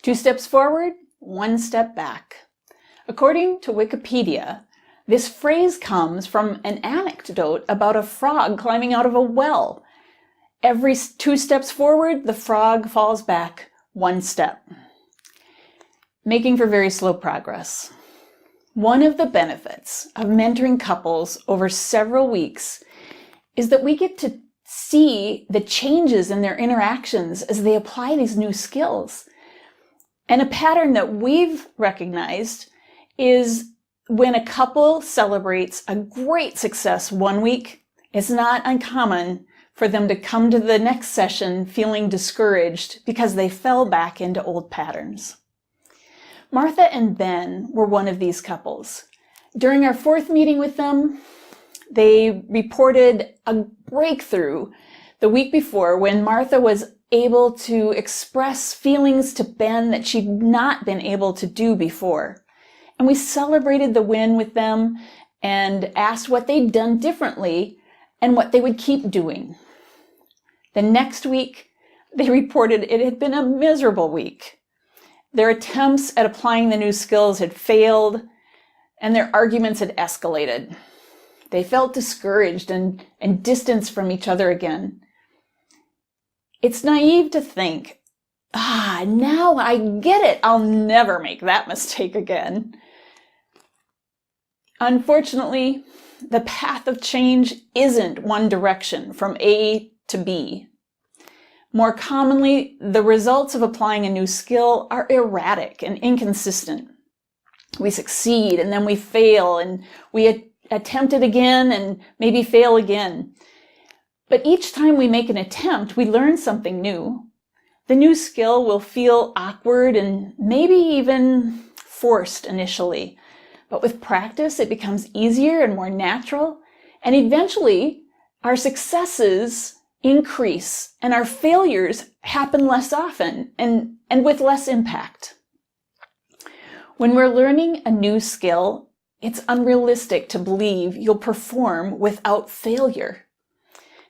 2 steps forward, 1 step back. According to Wikipedia, this phrase comes from an anecdote about a frog climbing out of a well. Every 2 steps forward, the frog falls back 1 step, making for very slow progress. One of the benefits of mentoring couples over several weeks is that we get to see the changes in their interactions as they apply these new skills. And a pattern that we've recognized is when a couple celebrates a great success one week, it's not uncommon for them to come to the next session feeling discouraged because they fell back into old patterns. Martha and Ben were one of these couples. During our 4th meeting with them, they reported a breakthrough the week before when Martha was able to express feelings to Ben that she'd not been able to do before. And we celebrated the win with them and asked what they'd done differently and what they would keep doing. The next week, they reported it had been a miserable week. Their attempts at applying the new skills had failed, and their arguments had escalated. They felt discouraged and distanced from each other again. It's naive to think, now I get it. I'll never make that mistake again. Unfortunately, the path of change isn't one direction from A to B. More commonly, the results of applying a new skill are erratic and inconsistent. We succeed and then we fail, and we attempt it again and maybe fail again. But each time we make an attempt, we learn something new. The new skill will feel awkward and maybe even forced initially. But with practice, it becomes easier and more natural. And eventually, our successes increase and our failures happen less often and with less impact. When we're learning a new skill, it's unrealistic to believe you'll perform without failure.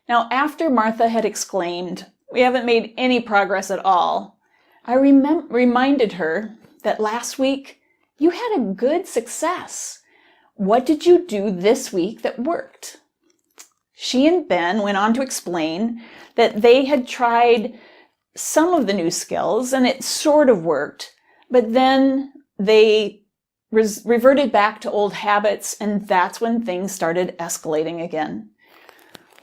Now, after Martha had exclaimed, "We haven't made any progress at all," I reminded her that last week you had a good success. What did you do this week that worked? She and Ben went on to explain that they had tried some of the new skills and it sort of worked, but then they reverted back to old habits, and that's when things started escalating again.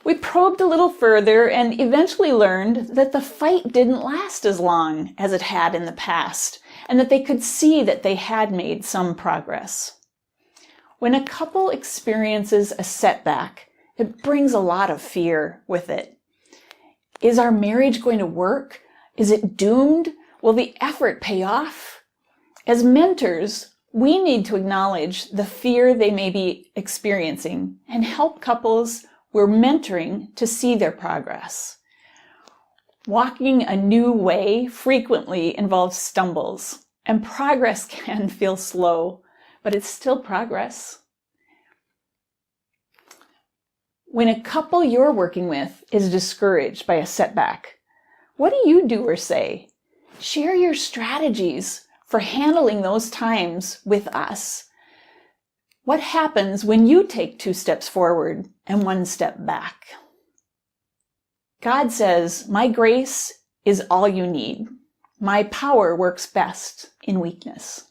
We probed a little further and eventually learned that the fight didn't last as long as it had in the past, and that they could see that they had made some progress. When a couple experiences a setback, it brings a lot of fear with it. Is our marriage going to work? Is it doomed? Will the effort pay off? As mentors, we need to acknowledge the fear they may be experiencing and help couples we're mentoring to see their progress. Walking a new way frequently involves stumbles, and progress can feel slow, but it's still progress. When a couple you're working with is discouraged by a setback, what do you do or say? Share your strategies for handling those times with us. What happens when you take 2 steps forward and 1 step back? God says, "My grace is all you need. My power works best in weakness."